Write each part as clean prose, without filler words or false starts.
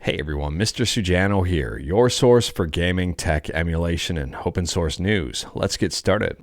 Hey everyone, Mr. Sujano here, your source for gaming, tech, emulation, and open source news. Let's get started.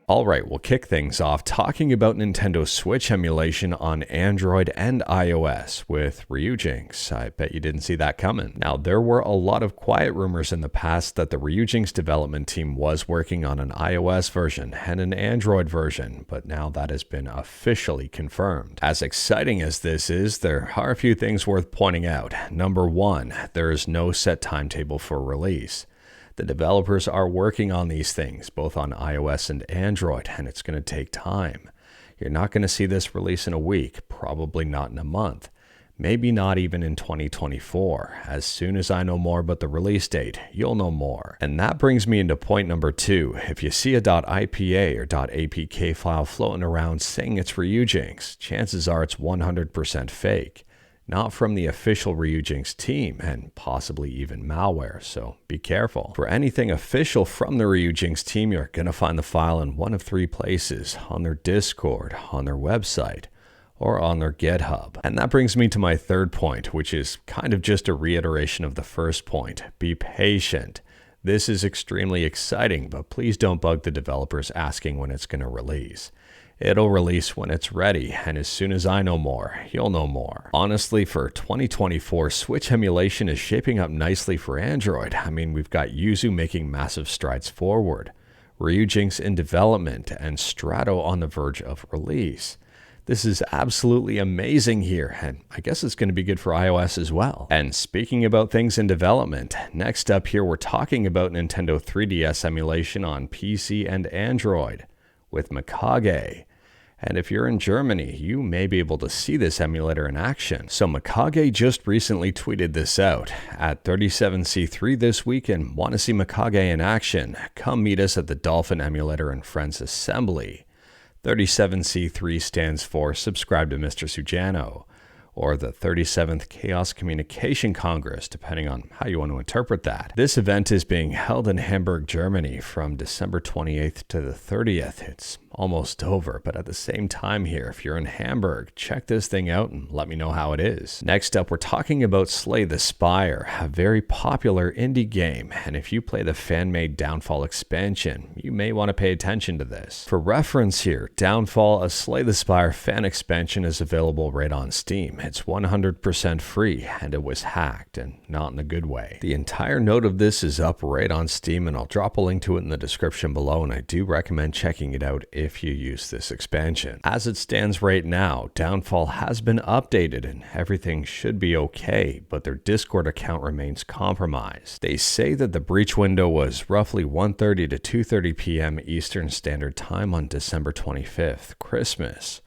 Alright, we'll kick things off talking about Nintendo Switch emulation on Android and iOS with Ryujinx. I bet you didn't see that coming. Now, there were a lot of quiet rumors in the past that the Ryujinx development team was working on an iOS version and an Android version, but now that has been officially confirmed. As exciting as this is, there are a few things worth pointing out. Number one, there is no set timetable for release. The developers are working on these things, both on iOS and Android, and it's going to take time. You're not going to see this release in a week, probably not in a month, maybe not even in 2024. As soon as I know more about the release date, you'll know more. And that brings me into point number two. If you see a .ipa or .apk file floating around saying it's Ryujinx, chances are it's 100% fake. Not from the official Ryujinx team, and possibly even malware, so be careful. For anything official from the Ryujinx team, you're going to find the file in one of three places: on their Discord, on their website, or on their GitHub. And that brings me to my third point, which is kind of just a reiteration of the first point. Be patient. This is extremely exciting, but please don't bug the developers asking when it's going to release. It'll release when it's ready, and as soon as I know more, you'll know more. Honestly, for 2024, Switch emulation is shaping up nicely for Android. I mean, we've got Yuzu making massive strides forward, Ryujinx in development, and Strato on the verge of release. This is absolutely amazing here, and I guess it's going to be good for iOS as well. And speaking about things in development, next up here we're talking about Nintendo 3DS emulation on PC and Android with Mikage. And if you're in Germany, you may be able to see this emulator in action. So Mikage just recently tweeted this out. At 37C3 this week and want to see Mikage in action? Come meet us at the Dolphin Emulator and Friends Assembly. 37C3 stands for Subscribe to Mr. Sujano, or the 37th Chaos Communication Congress, depending on how you want to interpret that. This event is being held in Hamburg, Germany from December 28th to the 30th. It's almost over, but at the same time here, if you're in Hamburg, check this thing out and let me know how it is. Next up, we're talking about Slay the Spire, a very popular indie game, and if you play the fan-made Downfall expansion, you may want to pay attention to this. For reference here, Downfall, a Slay the Spire fan expansion, is available right on Steam. It's 100% free, and it was hacked, and not in a good way. The entire note of this is up right on Steam, and I'll drop a link to it in the description below, and I do recommend checking it out if you use this expansion. As it stands right now, Downfall has been updated and everything should be okay, but their Discord account remains compromised. They say that the breach window was roughly 1:30 to 2:30 p.m. Eastern Standard Time on December 25th, Christmas.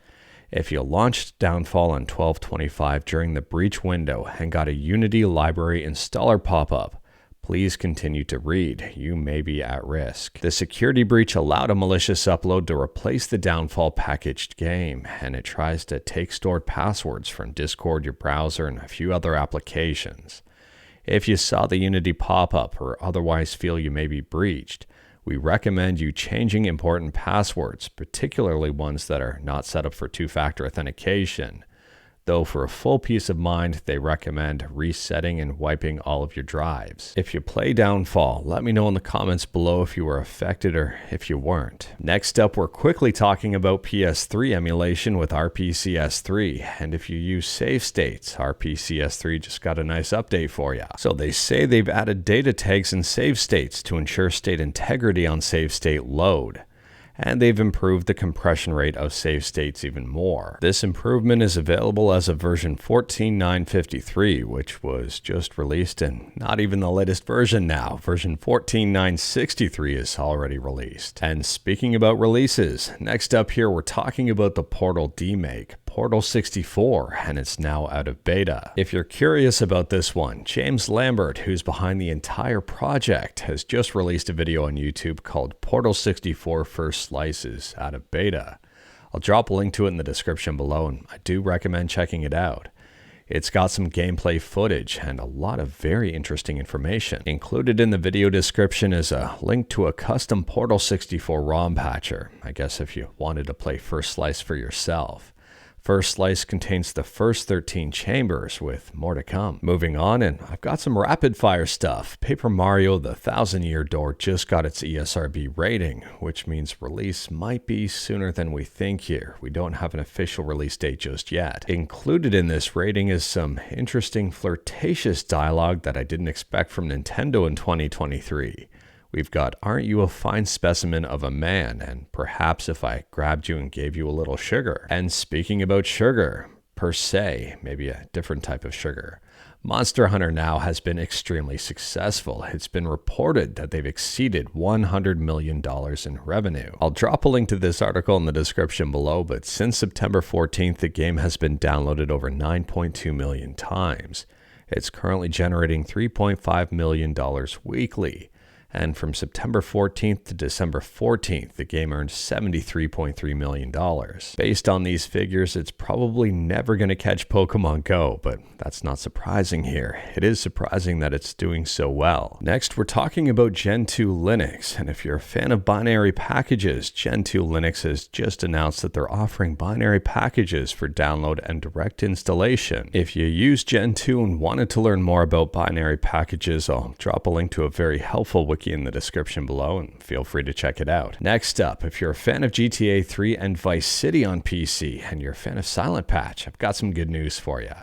If you launched Downfall on 12/25 during the breach window and got a Unity library installer pop-up, please continue to read. You may be at risk. The security breach allowed a malicious upload to replace the Downfall packaged game, and it tries to take stored passwords from Discord, your browser, and a few other applications. If you saw the Unity pop-up or otherwise feel you may be breached, we recommend you changing important passwords, particularly ones that are not set up for two-factor authentication. Though for a full peace of mind, they recommend resetting and wiping all of your drives. If you play Downfall, let me know in the comments below if you were affected or if you weren't. Next up, we're quickly talking about PS3 emulation with RPCS3, and if you use Savestates, RPCS3 just got a nice update for you. So they say they've added data tags in Savestates to ensure state integrity on save state load. And they've improved the compression rate of save states even more. This improvement is available as of version 14.953, which was just released and not even the latest version now. Version 14.963 is already released. And speaking about releases, next up here we're talking about the Portal Demake, Portal 64, and it's now out of beta. If you're curious about this one, James Lambert, who's behind the entire project, has just released a video on YouTube called Portal 64 First Slices out of beta. I'll drop a link to it in the description below, and I do recommend checking it out. It's got some gameplay footage and a lot of very interesting information. Included in the video description is a link to a custom Portal 64 ROM patcher, I guess if you wanted to play First Slice for yourself. First slice contains the first 13 chambers, with more to come. Moving on, and I've got some rapid fire stuff. Paper Mario: The Thousand Year Door just got its ESRB rating, which means release might be sooner than we think here. We don't have an official release date just yet. Included in this rating is some interesting flirtatious dialogue that I didn't expect from Nintendo in 2023. We've got, "Aren't you a fine specimen of a man?" and "Perhaps if I grabbed you and gave you a little sugar." And speaking about sugar, per se, maybe a different type of sugar, Monster Hunter now has been extremely successful. It's been reported that they've exceeded $100 million in revenue. I'll drop a link to this article in the description below, but since September 14th, the game has been downloaded over 9.2 million times. It's currently generating $3.5 million weekly. And from September 14th to December 14th, the game earned $73.3 million. Based on these figures, it's probably never going to catch Pokemon Go, but that's not surprising here. It is surprising that it's doing so well. Next, we're talking about Gentoo Linux, and if you're a fan of binary packages, Gentoo Linux has just announced that they're offering binary packages for download and direct installation. If you use Gentoo and wanted to learn more about binary packages, I'll drop a link to a very helpful wiki in the description below, and feel free to check it out. Next up, if you're a fan of GTA 3 and Vice City on PC, and you're a fan of SilentPatch, I've got some good news for you.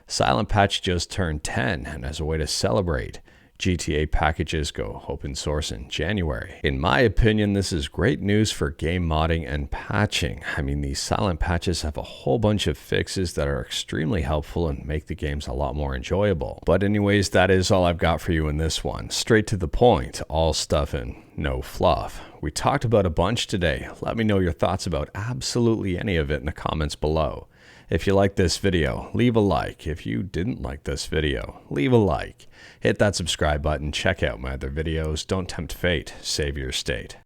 SilentPatch just turned 10, and as a way to celebrate, GTA packages go open source in January. In my opinion, this is great news for game modding and patching. I mean, these silent patches have a whole bunch of fixes that are extremely helpful and make the games a lot more enjoyable. But anyways, that is all I've got for you in this one. Straight to the point, all stuff and no fluff. We talked about a bunch today. Let me know your thoughts about absolutely any of it in the comments below. If you liked this video, leave a like. If you didn't like this video, leave a like. Hit that subscribe button, check out my other videos. Don't tempt fate, save your state.